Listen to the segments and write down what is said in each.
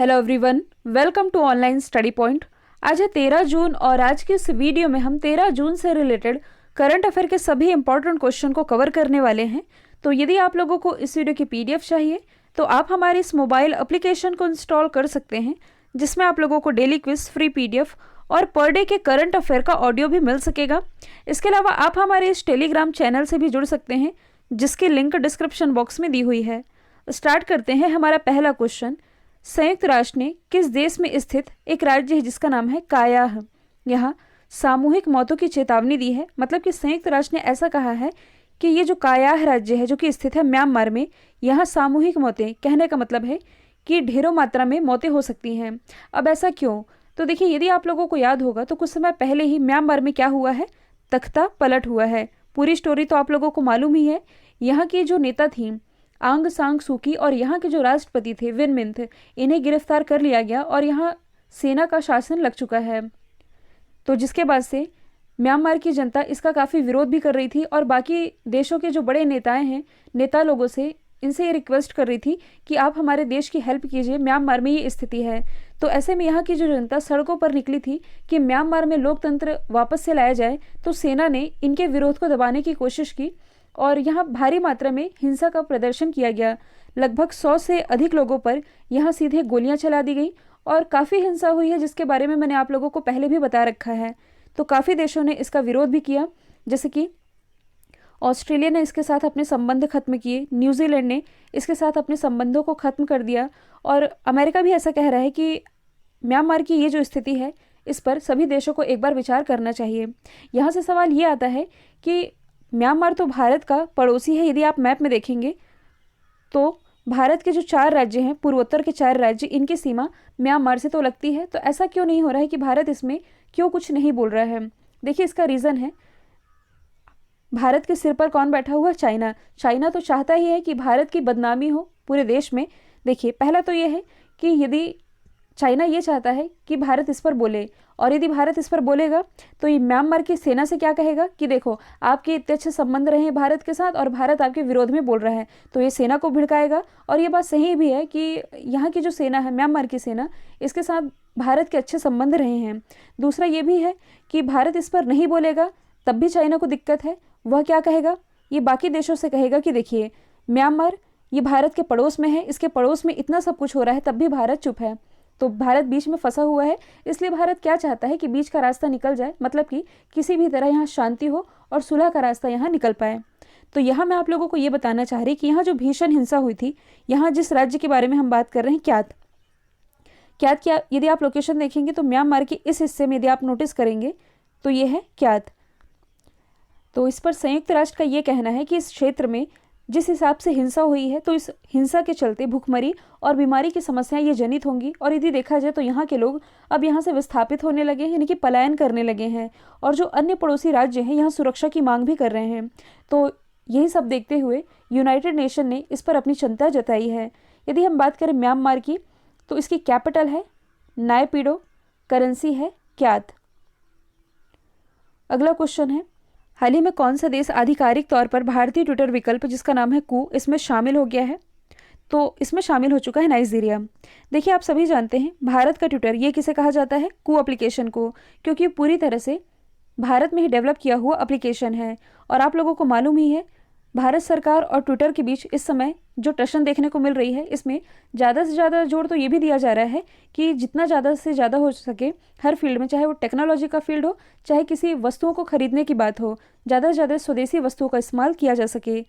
Hello everyone, welcome to online study point. आज है 13 जून और आज की इस वीडियो में हम 13 जून से रिलेटेड करंट अफेयर के सभी इंपॉर्टेंट क्वेश्चन को कवर करने वाले हैं। तो यदि आप लोगों को इस वीडियो की पीडीएफ चाहिए तो आप हमारे इस मोबाइल एप्लीकेशन को इंस्टॉल कर सकते हैं, जिसमें आप लोगों को डेली क्विज, फ्री पीडीएफ और पर डे के करंट अफेयर का ऑडियो भी मिल सकेगा। इसके अलावा आप हमारे इस टेलीग्राम चैनल से भी जुड़ सकते हैं, जिसकी लिंक डिस्क्रिप्शन बॉक्स में दी हुई है। स्टार्ट करते हैं। हमारा पहला क्वेश्चन, संयुक्त राष्ट्र ने किस देश में स्थित एक राज्य है जिसका नाम है कायाह, यहाँ सामूहिक मौतों की चेतावनी दी है। मतलब कि संयुक्त राष्ट्र ने ऐसा कहा है कि ये जो कायाह राज्य है जो कि स्थित है म्यांमार में, यहाँ सामूहिक मौतें, कहने का मतलब है कि ढेरों मात्रा में मौतें हो सकती हैं। अब ऐसा क्यों? तो देखिए, यदि आप लोगों को याद होगा तो कुछ समय पहले ही म्यांमार में क्या हुआ है, तख्ता पलट हुआ है। पूरी स्टोरी तो आप लोगों को मालूम ही है। यहाँ की जो नेता थी आंग सांग सूकी और यहाँ के जो राष्ट्रपति थे विन मिंथ, इन्हें गिरफ्तार कर लिया गया और यहाँ सेना का शासन लग चुका है। तो जिसके बाद से म्यांमार की जनता इसका काफ़ी विरोध भी कर रही थी और बाकी देशों के जो बड़े नेताएं हैं, नेता लोगों से इनसे ये रिक्वेस्ट कर रही थी कि आप हमारे देश की हेल्प कीजिए, म्यांमार में ये स्थिति है। तो ऐसे में यहाँ की जो जनता सड़कों पर निकली थी कि म्यांमार में लोकतंत्र वापस से लाया जाए। तो सेना ने इनके विरोध को दबाने की कोशिश की और यहाँ भारी मात्रा में हिंसा का प्रदर्शन किया गया। लगभग 100 से अधिक लोगों पर यहाँ सीधे गोलियां चला दी गई और काफ़ी हिंसा हुई है, जिसके बारे में मैंने आप लोगों को पहले भी बता रखा है। तो काफ़ी देशों ने इसका विरोध भी किया, जैसे कि ऑस्ट्रेलिया ने इसके साथ अपने संबंध खत्म किए, न्यूजीलैंड ने इसके साथ अपने संबंधों को ख़त्म कर दिया और अमेरिका भी ऐसा कह रहा है कि म्यांमार की ये जो स्थिति है इस पर सभी देशों को एक बार विचार करना चाहिए। यहाँ से सवाल ये आता है कि म्यांमार तो भारत का पड़ोसी है। यदि आप मैप में देखेंगे तो भारत के जो 4 राज्य हैं, पूर्वोत्तर के 4 राज्य, इनकी सीमा म्यांमार से तो लगती है। तो ऐसा क्यों नहीं हो रहा है कि भारत इसमें क्यों कुछ नहीं बोल रहा है? देखिए, इसका रीज़न है, भारत के सिर पर कौन बैठा हुआ? चाइना। चाइना तो चाहता ही है कि भारत की बदनामी हो पूरे देश में। देखिए, पहला तो ये है कि यदि चाइना ये चाहता है कि भारत इस पर बोले, और यदि भारत इस पर बोलेगा तो ये म्यांमार की सेना से क्या कहेगा कि देखो, आपके इतने अच्छे संबंध रहे हैं भारत के साथ और भारत आपके विरोध में बोल रहा है। तो ये सेना को भिड़काएगा। और ये बात सही भी है कि यहाँ की जो सेना है, म्यांमार की सेना, इसके साथ भारत के अच्छे संबंध रहे हैं। दूसरा ये भी है कि भारत इस पर नहीं बोलेगा तब भी चाइना को दिक्कत है। वह क्या कहेगा? ये बाकी देशों से कहेगा कि देखिए, म्यांमार ये भारत के पड़ोस में है, इसके पड़ोस में इतना सब कुछ हो रहा है तब भी भारत चुप है। तो भारत बीच में फंसा हुआ है। इसलिए भारत क्या चाहता है कि बीच का रास्ता निकल जाए, मतलब कि किसी भी तरह यहाँ शांति हो और सुलह का रास्ता यहाँ निकल पाए। तो यहाँ मैं आप लोगों को ये बताना चाह रही कि यहाँ जो भीषण हिंसा हुई थी, यहाँ जिस राज्य के बारे में हम बात कर रहे हैं, क्यात। क्यात क्या, यदि आप लोकेशन देखेंगे तो म्यांमार के इस हिस्से में यदि आप नोटिस करेंगे तो ये है क्यात। तो इस पर संयुक्त राष्ट्र का ये कहना है कि इस क्षेत्र में जिस हिसाब से हिंसा हुई है, तो इस हिंसा के चलते भूखमरी और बीमारी की समस्याएं ये जनित होंगी। और यदि देखा जाए तो यहाँ के लोग अब यहाँ से विस्थापित होने लगे हैं, यानी कि पलायन करने लगे हैं। और जो अन्य पड़ोसी राज्य हैं यहाँ सुरक्षा की मांग भी कर रहे हैं। तो यही सब देखते हुए यूनाइटेड नेशन ने इस पर अपनी चिंता जताई है। यदि हम बात करें म्यांमार की, तो इसकी कैपिटल है नायपीडो, करेंसी है क्यात। अगला क्वेश्चन है, हाल ही में कौन सा देश आधिकारिक तौर पर भारतीय ट्विटर विकल्प जिसका नाम है कू, इसमें शामिल हो गया है? तो इसमें शामिल हो चुका है नाइजीरिया। देखिए, आप सभी जानते हैं भारत का ट्विटर ये किसे कहा जाता है? कू एप्लीकेशन को, क्योंकि पूरी तरह से भारत में ही डेवलप किया हुआ एप्लीकेशन है। और आप लोगों को मालूम ही है, भारत सरकार और ट्विटर के बीच इस समय जो टशन देखने को मिल रही है, इसमें ज़्यादा से ज़्यादा जोर तो ये भी दिया जा रहा है कि जितना ज़्यादा से ज़्यादा हो सके हर फील्ड में, चाहे वो टेक्नोलॉजी का फील्ड हो, चाहे किसी वस्तुओं को खरीदने की बात हो, ज़्यादा से ज़्यादा स्वदेशी वस्तुओं का इस्तेमाल किया जा सके।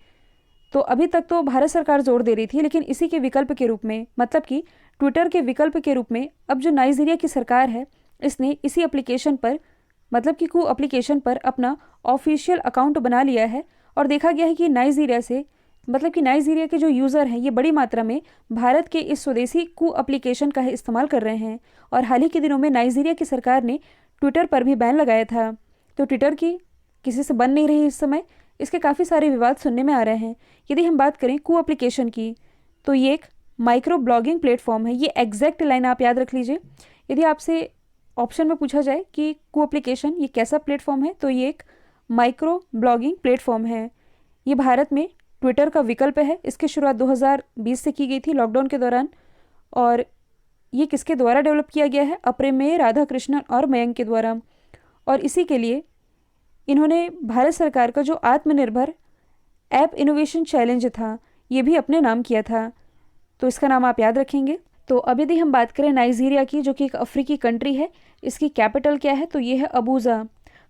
तो अभी तक तो भारत सरकार जोर दे रही थी, लेकिन इसी के विकल्प के रूप में, मतलब कि ट्विटर के विकल्प के रूप में, अब जो नाइजीरिया की सरकार है इसने इसी एप्लीकेशन पर, मतलब कि कू एप्लीकेशन पर अपना ऑफिशियल अकाउंट बना लिया है। और देखा गया है कि नाइजीरिया से, मतलब कि नाइजीरिया के जो यूज़र हैं ये बड़ी मात्रा में भारत के इस स्वदेशी कू एप्लीकेशन का इस्तेमाल कर रहे हैं। और हाल ही के दिनों में नाइजीरिया की सरकार ने ट्विटर पर भी बैन लगाया था। तो ट्विटर की किसी से बन नहीं रही इस समय, इसके काफ़ी सारे विवाद सुनने में आ रहे हैं। यदि हम बात करें कू एप्लीकेशन की, तो ये एक माइक्रो ब्लॉगिंग प्लेटफॉर्म है। ये एग्जैक्ट लाइन आप याद रख लीजिए। यदि आपसे ऑप्शन में पूछा जाए कि कू एप्लीकेशन ये कैसा प्लेटफॉर्म है, तो ये एक माइक्रो ब्लॉगिंग प्लेटफॉर्म है। ये भारत में ट्विटर का विकल्प है। इसकी शुरुआत 2020 से की गई थी, लॉकडाउन के दौरान। और ये किसके द्वारा डेवलप किया गया है? अप्रमेय, राधाकृष्णन और मयंक के द्वारा। और इसी के लिए इन्होंने भारत सरकार का जो आत्मनिर्भर ऐप इनोवेशन चैलेंज था ये भी अपने नाम किया था। तो इसका नाम आप याद रखेंगे। तो अब यदि हम बात करें नाइजीरिया की, जो कि एक अफ्रीकी कंट्री है, इसकी कैपिटल क्या है? तो ये है अबूजा।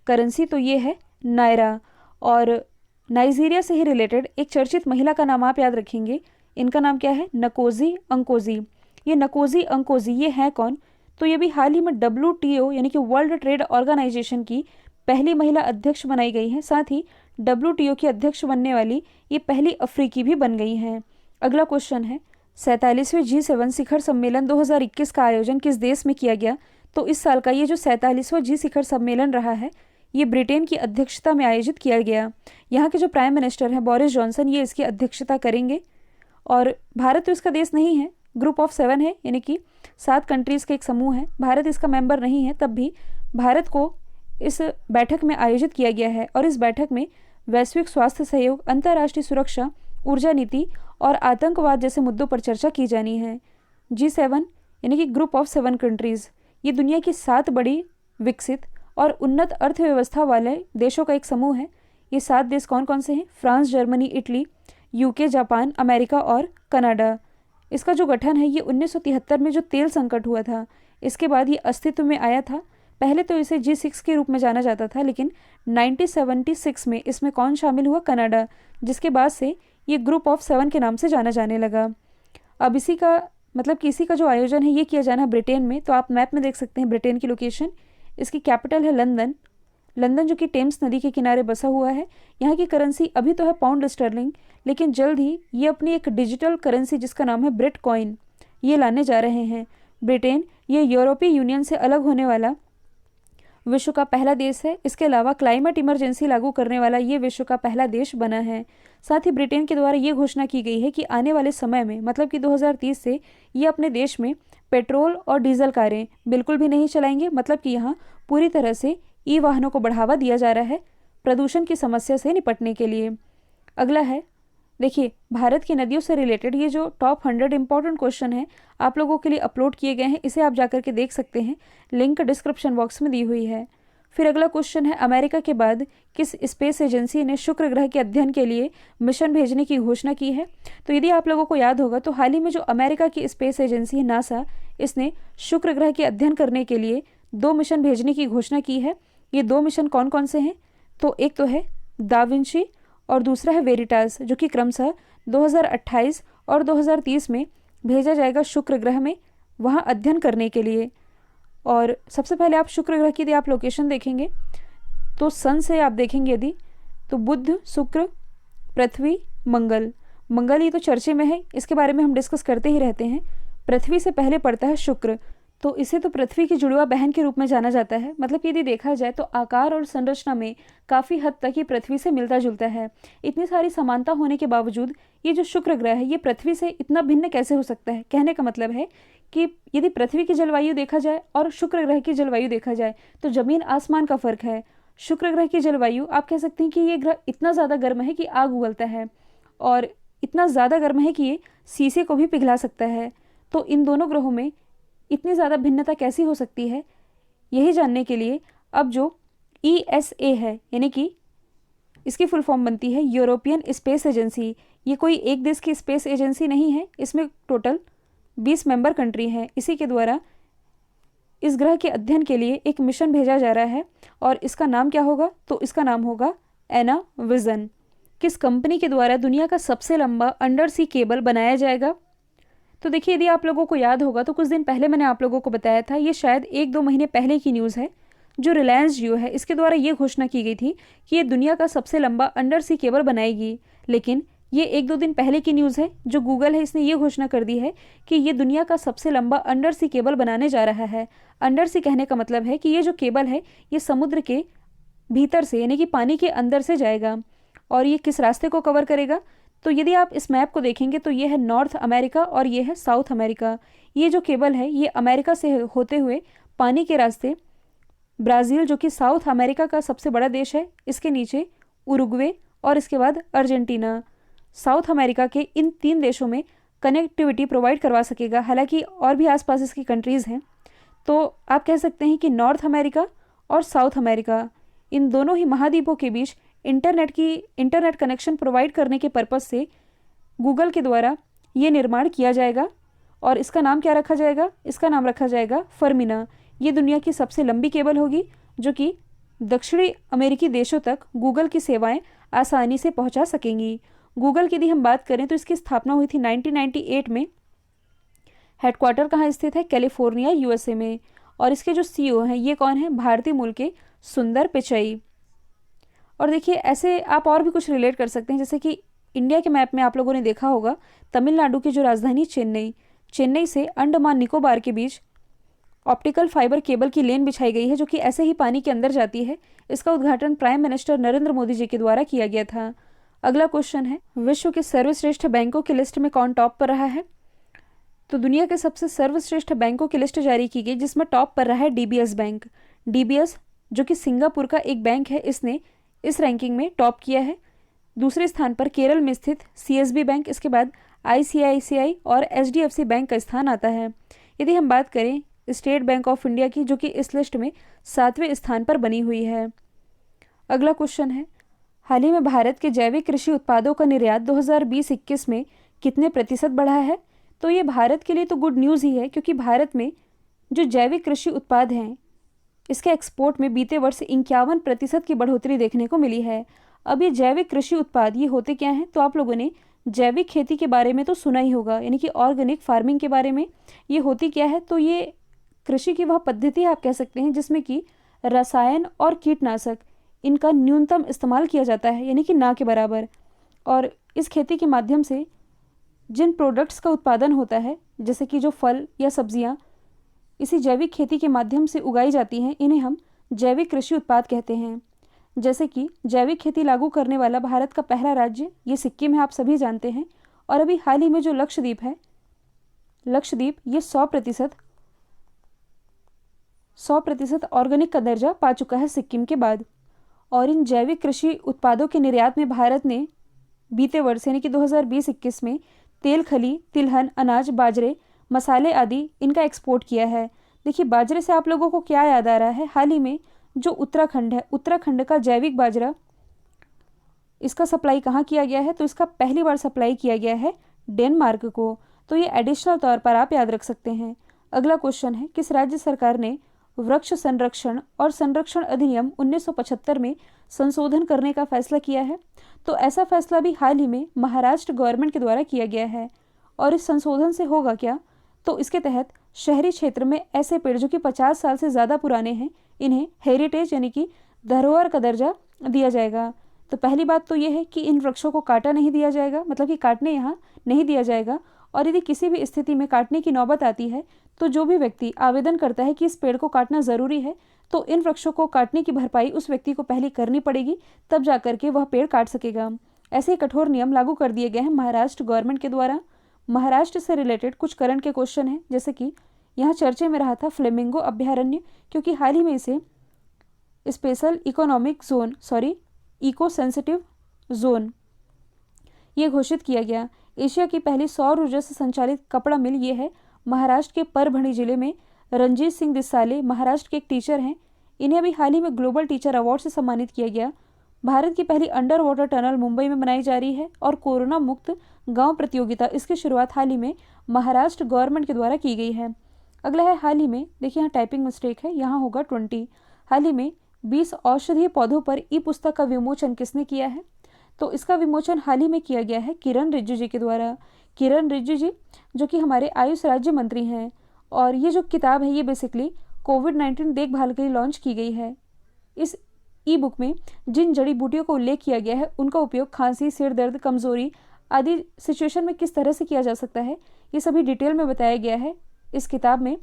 करेंसी तो ये है नायरा। और नाइजीरिया से ही रिलेटेड एक चर्चित महिला का नाम आप याद रखेंगे। इनका नाम क्या है? नकोजी अंकोजी। ये नकोजी अंकोजी ये हैं कौन? तो ये भी हाल ही में WTO यानी कि वर्ल्ड ट्रेड ऑर्गेनाइजेशन की पहली महिला अध्यक्ष बनाई गई हैं। साथ ही WTO की अध्यक्ष बनने वाली ये पहली अफ्रीकी भी बन गई हैं। अगला क्वेश्चन है, 47वें G7 शिखर सम्मेलन 2021 का आयोजन किस देश में किया गया? तो इस साल का ये जो 47वां G शिखर सम्मेलन रहा है ये ब्रिटेन की अध्यक्षता में आयोजित किया गया। यहाँ के जो प्राइम मिनिस्टर हैं बोरिस जॉनसन, ये इसकी अध्यक्षता करेंगे। और भारत तो इसका देश नहीं है, ग्रुप ऑफ 7 है, यानी कि 7 कंट्रीज़ का एक समूह है। भारत इसका मेंबर नहीं है, तब भी भारत को इस बैठक में आयोजित किया गया है। और इस बैठक में वैश्विक स्वास्थ्य सहयोग, अंतर्राष्ट्रीय सुरक्षा, ऊर्जा नीति और आतंकवाद जैसे मुद्दों पर चर्चा की जानी है। G7 यानी कि ग्रुप ऑफ 7 कंट्रीज़ ये दुनिया की 7 बड़ी विकसित और उन्नत अर्थव्यवस्था वाले देशों का एक समूह है। ये 7 देश कौन कौन से हैं? France, Germany, Italy, UK, Japan, America और कनाडा। इसका जो गठन है ये 1973 में जो तेल संकट हुआ था इसके बाद ये अस्तित्व में आया था। पहले तो इसे G6 के रूप में जाना जाता था, लेकिन 1976 में इसमें कौन शामिल हुआ? कनाडा, जिसके बाद से ये ग्रुप ऑफ 7 के नाम से जाना जाने लगा। अब इसी का मतलब कि इसी का जो आयोजन है ये किया जाना ब्रिटेन में। तो आप मैप में देख सकते हैं ब्रिटेन की लोकेशन। इसकी कैपिटल है लंदन। लंदन जो कि टेम्स नदी के किनारे बसा हुआ है। यहाँ की करेंसी अभी तो है पाउंड स्टर्लिंग, लेकिन जल्द ही ये अपनी एक डिजिटल करेंसी जिसका नाम है ब्रिट कॉइन ये लाने जा रहे हैं। ब्रिटेन ये यूरोपीय यूनियन से अलग होने वाला विश्व का पहला देश है। इसके अलावा क्लाइमेट इमरजेंसी लागू करने वाला ये विश्व का पहला देश बना है। साथ ही ब्रिटेन के द्वारा ये घोषणा की गई है कि आने वाले समय में मतलब कि 2030 से ये अपने देश में पेट्रोल और डीजल कारें बिल्कुल भी नहीं चलाएंगे। मतलब कि यहाँ पूरी तरह से ई वाहनों को बढ़ावा दिया जा रहा है प्रदूषण की समस्या से निपटने के लिए। अगला है, देखिए भारत की नदियों से रिलेटेड ये जो टॉप 100 इंपॉर्टेंट क्वेश्चन है आप लोगों के लिए अपलोड किए गए हैं। इसे आप जाकर के देख सकते हैं, लिंक डिस्क्रिप्शन बॉक्स में दी हुई है। फिर अगला क्वेश्चन है, अमेरिका के बाद किस स्पेस एजेंसी ने शुक्र ग्रह के अध्ययन के लिए मिशन भेजने की घोषणा की है? तो यदि आप लोगों को याद होगा तो हाल ही में जो अमेरिका की स्पेस एजेंसी है नासा, इसने शुक्र ग्रह के अध्ययन करने के लिए 2 मिशन भेजने की घोषणा की है। ये 2 मिशन कौन कौन से हैं? तो एक तो है दा विंची और दूसरा है वेरिटास, जो कि क्रमशः 2028 और 2030 में भेजा जाएगा शुक्र ग्रह में वहाँ अध्ययन करने के लिए। और सबसे पहले आप शुक्र ग्रह की यदि आप लोकेशन देखेंगे तो सन से आप देखेंगे यदि तो बुध, शुक्र, पृथ्वी, मंगल। मंगल ये तो चर्चे में है, इसके बारे में हम डिस्कस करते ही रहते हैं। पृथ्वी से पहले पड़ता है शुक्र, तो इसे तो पृथ्वी की जुड़वा बहन के रूप में जाना जाता है। मतलब यदि देखा जाए तो आकार और संरचना में काफ़ी हद तक ये पृथ्वी से मिलता जुलता है। इतनी सारी समानता होने के बावजूद ये जो शुक्र ग्रह है ये पृथ्वी से इतना भिन्न कैसे हो सकता है? कहने का मतलब है कि यदि पृथ्वी की जलवायु देखा जाए और शुक्र ग्रह की जलवायु देखा जाए तो ज़मीन आसमान का फ़र्क है। शुक्र ग्रह की जलवायु आप कह सकते हैं कि ये ग्रह इतना ज़्यादा गर्म है कि आग उगलता है और इतना ज़्यादा गर्म है कि ये शीशे को भी पिघला सकता है। तो इन दोनों ग्रहों में इतनी ज़्यादा भिन्नता कैसी हो सकती है, यही जानने के लिए अब जो ESA है यानी कि इसकी फुल फॉर्म बनती है यूरोपियन स्पेस एजेंसी। ये कोई एक देश की स्पेस एजेंसी नहीं है, इसमें टोटल 20 मेंबर कंट्री हैं। इसी के द्वारा इस ग्रह के अध्ययन के लिए एक मिशन भेजा जा रहा है और इसका नाम क्या होगा? तो इसका नाम होगा एना विजन। किस कंपनी के द्वारा दुनिया का सबसे लंबा अंडर सी केबल बनाया जाएगा? तो देखिए यदि आप लोगों को याद होगा तो कुछ दिन पहले मैंने आप लोगों को बताया था, ये शायद 1-2 महीने पहले की न्यूज़ है, जो रिलायंस जियो है इसके द्वारा ये घोषणा की गई थी कि ये दुनिया का सबसे लंबा अंडर सी केबल बनाएगी। लेकिन ये 1-2 दिन पहले की न्यूज़ है। जो गूगल है इसने ये घोषणा कर दी है कि ये दुनिया का सबसे लंबा अंडर सी केबल बनाने जा रहा है। अंडर सी कहने का मतलब है कि ये जो केबल है ये समुद्र के भीतर से यानी कि पानी के अंदर से जाएगा। और ये किस रास्ते को कवर करेगा? तो यदि आप इस मैप को देखेंगे तो ये है नॉर्थ अमेरिका और ये है साउथ अमेरिका। ये जो केबल है ये अमेरिका से होते हुए पानी के रास्ते ब्राज़ील जो कि साउथ अमेरिका का सबसे बड़ा देश है, इसके नीचे उरुग्वे और इसके बाद अर्जेंटीना। साउथ अमेरिका के इन 3 देशों में कनेक्टिविटी प्रोवाइड करवा सकेगा। हालांकि और भी आसपास इसकी कंट्रीज़ हैं, तो आप कह सकते हैं कि नॉर्थ अमेरिका और साउथ अमेरिका, इन दोनों ही महाद्वीपों के बीच इंटरनेट कनेक्शन प्रोवाइड करने के पर्पज़ से गूगल के द्वारा ये निर्माण किया जाएगा। और इसका नाम क्या रखा जाएगा? इसका नाम रखा जाएगा फर्मिना। ये दुनिया की सबसे लंबी केबल होगी जो कि दक्षिणी अमेरिकी देशों तक गूगल की सेवाएं आसानी से पहुंचा सकेंगी। गूगल की यदि हम बात करें तो इसकी स्थापना हुई थी 1998 में। हेडक्वार्टर कहाँ स्थित है? कैलिफोर्निया, यूएसए में। और इसके जो सीईओ हैं ये कौन है? भारतीय मूल के सुंदर पिचई। और देखिए ऐसे आप और भी कुछ रिलेट कर सकते हैं, जैसे कि इंडिया के मैप में आप लोगों ने देखा होगा तमिलनाडु की जो राजधानी चेन्नई से अंडमान निकोबार के बीच ऑप्टिकल फाइबर केबल की लेन बिछाई गई है, जो कि ऐसे ही पानी के अंदर जाती है। इसका उद्घाटन प्राइम मिनिस्टर नरेंद्र मोदी जी के द्वारा किया गया था। अगला क्वेश्चन है, विश्व के सर्वश्रेष्ठ बैंकों की लिस्ट में कौन टॉप पर रहा है? तो दुनिया के सबसे सर्वश्रेष्ठ बैंकों की लिस्ट जारी की गई, जिसमें टॉप पर रहा है डीबीएस बैंक। डीबीएस जो कि सिंगापुर का एक बैंक है, इसने इस रैंकिंग में टॉप किया है। दूसरे स्थान पर केरल में स्थित सीएसबी बैंक, इसके बाद आईसीआईसीआई और एचडीएफसी बैंक का स्थान आता है। यदि हम बात करें स्टेट बैंक ऑफ इंडिया की, जो कि इस लिस्ट में 7वें स्थान पर बनी हुई है। अगला क्वेश्चन है, हाल ही में भारत के जैविक कृषि उत्पादों का निर्यात 2020-21 में कितने प्रतिशत बढ़ा है? तो ये भारत के लिए तो गुड न्यूज़ ही है, क्योंकि भारत में जो जैविक कृषि उत्पाद हैं इसके एक्सपोर्ट में बीते वर्ष 51% की बढ़ोतरी देखने को मिली है। अब ये जैविक कृषि उत्पाद ये होते क्या हैं? तो आप लोगों ने जैविक खेती के बारे में तो सुना ही होगा, यानी कि ऑर्गेनिक फार्मिंग के बारे में। ये होती क्या है? तो ये कृषि की वह पद्धति आप कह सकते हैं जिसमें कि रसायन और कीटनाशक इनका न्यूनतम इस्तेमाल किया जाता है, यानी कि ना के बराबर। और इस खेती के माध्यम से जिन प्रोडक्ट्स का उत्पादन होता है, जैसे कि जो फल या सब्जियां इसी जैविक खेती के माध्यम से उगाई जाती हैं, इन्हें हम जैविक कृषि उत्पाद कहते हैं। जैसे कि जैविक खेती लागू करने वाला भारत का पहला राज्य ये सिक्किम है, आप सभी जानते हैं। और अभी हाल ही में जो लक्षद्वीप है, लक्षद्वीप ये 100% ऑर्गेनिक का दर्जा पा चुका है सिक्किम के बाद। और इन जैविक कृषि उत्पादों के निर्यात में भारत ने बीते वर्ष यानी कि 2020-21 में तेल, खली, तिलहन, अनाज, बाजरे, मसाले आदि इनका एक्सपोर्ट किया है। देखिए बाजरे से आप लोगों को क्या याद आ रहा है? हाल ही में जो उत्तराखंड है, उत्तराखंड का जैविक बाजरा, इसका सप्लाई कहाँ किया गया है? तो इसका पहली बार सप्लाई किया गया है डेनमार्क को। तो ये एडिशनल तौर पर आप याद रख सकते हैं। अगला क्वेश्चन है, किस राज्य सरकार ने वृक्ष संरक्षण और संरक्षण अधिनियम 1975 में संशोधन करने का फैसला किया है? तो ऐसा फैसला भी हाल ही में महाराष्ट्र गवर्नमेंट के द्वारा किया गया है। और इस संशोधन से होगा क्या? तो इसके तहत शहरी क्षेत्र में ऐसे पेड़ जो कि 50 साल से ज़्यादा पुराने हैं, इन्हें हेरिटेज यानी कि धरोहर का दर्जा दिया जाएगा। तो पहली बात तो यह है कि इन वृक्षों को काटा नहीं दिया जाएगा, मतलब कि काटने यहाँ नहीं दिया जाएगा। और यदि किसी भी स्थिति में काटने की नौबत आती है तो जो भी व्यक्ति आवेदन करता है कि इस पेड़ को काटना ज़रूरी है, तो इन वृक्षों को काटने की भरपाई उस व्यक्ति को पहले करनी पड़ेगी, तब जाकर के वह पेड़ काट सकेगा। ऐसे कठोर नियम लागू कर दिए गए हैं महाराष्ट्र गवर्नमेंट के द्वारा। महाराष्ट्र से रिलेटेड कुछ करंट के क्वेश्चन हैं, जैसे कि यहाँ चर्चे में रहा था फ्लेमिंगो अभ्यारण्य, क्योंकि हाल ही में इसे special economic zone eco sensitive zone ये घोषित किया गया। एशिया की पहली सौर ऊर्जा से संचालित कपड़ा मिल ये है महाराष्ट्र के परभणी जिले में। रंजीत सिंह दिसाले महाराष्ट्र के एक टीचर हैं, इन्हें अभी हाल ही में ग्लोबल टीचर अवार्ड से सम्मानित किया गया। भारत की पहली अंडर वाटर टनल मुंबई में बनाई जा रही है। और कोरोना मुक्त गांव प्रतियोगिता, इसकी शुरुआत हाल ही में महाराष्ट्र गवर्नमेंट के द्वारा की गई है। अगला है हाल ही में, देखिए यहाँ टाइपिंग मिस्टेक है, यहाँ होगा 20। हाल ही में 20 औषधीय पौधों पर ई पुस्तक का विमोचन किसने किया है? तो इसका विमोचन हाल ही में किया गया है किरण रिजिजू जी के द्वारा। किरण रिजिजू जी जो कि हमारे आयुष राज्य मंत्री हैं। और ये जो किताब है ये बेसिकली कोविड-19 देखभाल के लिए लॉन्च की गई है। इस ई बुक में जिन जड़ी बूटियों का उल्लेख किया गया है उनका उपयोग खांसी, सिर दर्द, कमजोरी आदि सिचुएशन में किस तरह से किया जा सकता है, ये सभी डिटेल में बताया गया है इस किताब में।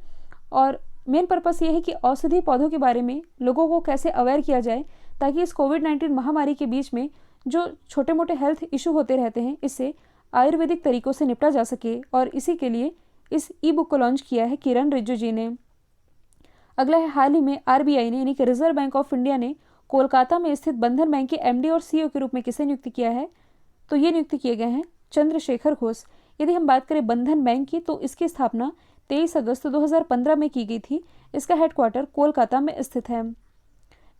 और मेन पर्पस ये है कि औषधीय पौधों के बारे में लोगों को कैसे अवेयर किया जाए, ताकि इस कोविड-19 महामारी के बीच में जो छोटे मोटे हेल्थ इशू होते रहते हैं इससे आयुर्वेदिक तरीकों से निपटा जा सके। और इसी के लिए इस ई बुक को लॉन्च किया है किरण रिजिजू जी ने। अगला है, हाल ही में आरबीआई ने यानी कि रिजर्व बैंक ऑफ इंडिया ने कोलकाता में स्थित बंधन बैंक के एमडी और सीईओ के रूप में किसे नियुक्त किया है? तो ये नियुक्त किए गए हैं चंद्रशेखर घोष। यदि हम बात करें बंधन बैंक की, तो इसकी स्थापना 23 अगस्त 2015 में की गई थी। इसका हेडक्वार्टर कोलकाता में स्थित है।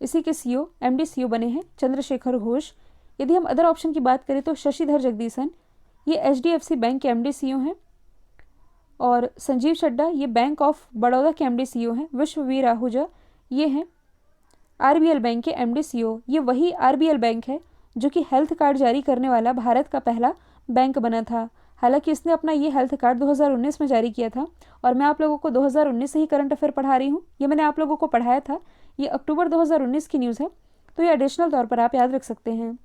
इसी के सीईओ एमडी सीईओ बने हैं चंद्रशेखर घोष। यदि हम अदर ऑप्शन की बात करें तो शशिधर जगदीशन, ये एचडीएफसी बैंक के एमडी सीईओ हैं। और संजीव चड्डा, ये बैंक ऑफ बड़ौदा के एमडी सीईओ हैं। विश्ववीर आहूजा, ये हैं आरबीएल बैंक के एमडी सीईओ। ये वही आरबीएल बैंक है जो कि हेल्थ कार्ड जारी करने वाला भारत का पहला बैंक बना था। हालांकि इसने अपना ये हेल्थ कार्ड 2019 में जारी किया था, और मैं आप लोगों को 2019 से ही करंट अफेयर पढ़ा रही हूँ। ये मैंने आप लोगों को पढ़ाया था, ये अक्टूबर 2019 की न्यूज़ है, तो ये एडिशनल तौर पर आप याद रख सकते हैं।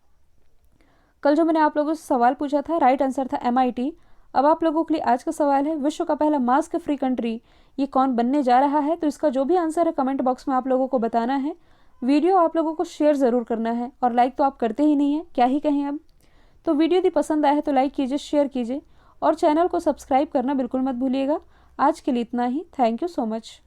कल जो मैंने आप लोगों से सवाल पूछा था, राइट आंसर था MIT। अब आप लोगों के लिए आज का सवाल है, विश्व का पहला मास्क फ्री कंट्री ये कौन बनने जा रहा है? तो इसका जो भी आंसर है कमेंट बॉक्स में आप लोगों को बताना है। वीडियो आप लोगों को शेयर ज़रूर करना है, और लाइक तो आप करते ही नहीं है, क्या ही कहें अब। तो वीडियो यदि पसंद आया है तो लाइक कीजिए, शेयर कीजिए, और चैनल को सब्सक्राइब करना बिल्कुल मत भूलिएगा। आज के लिए इतना ही। Thank you so much.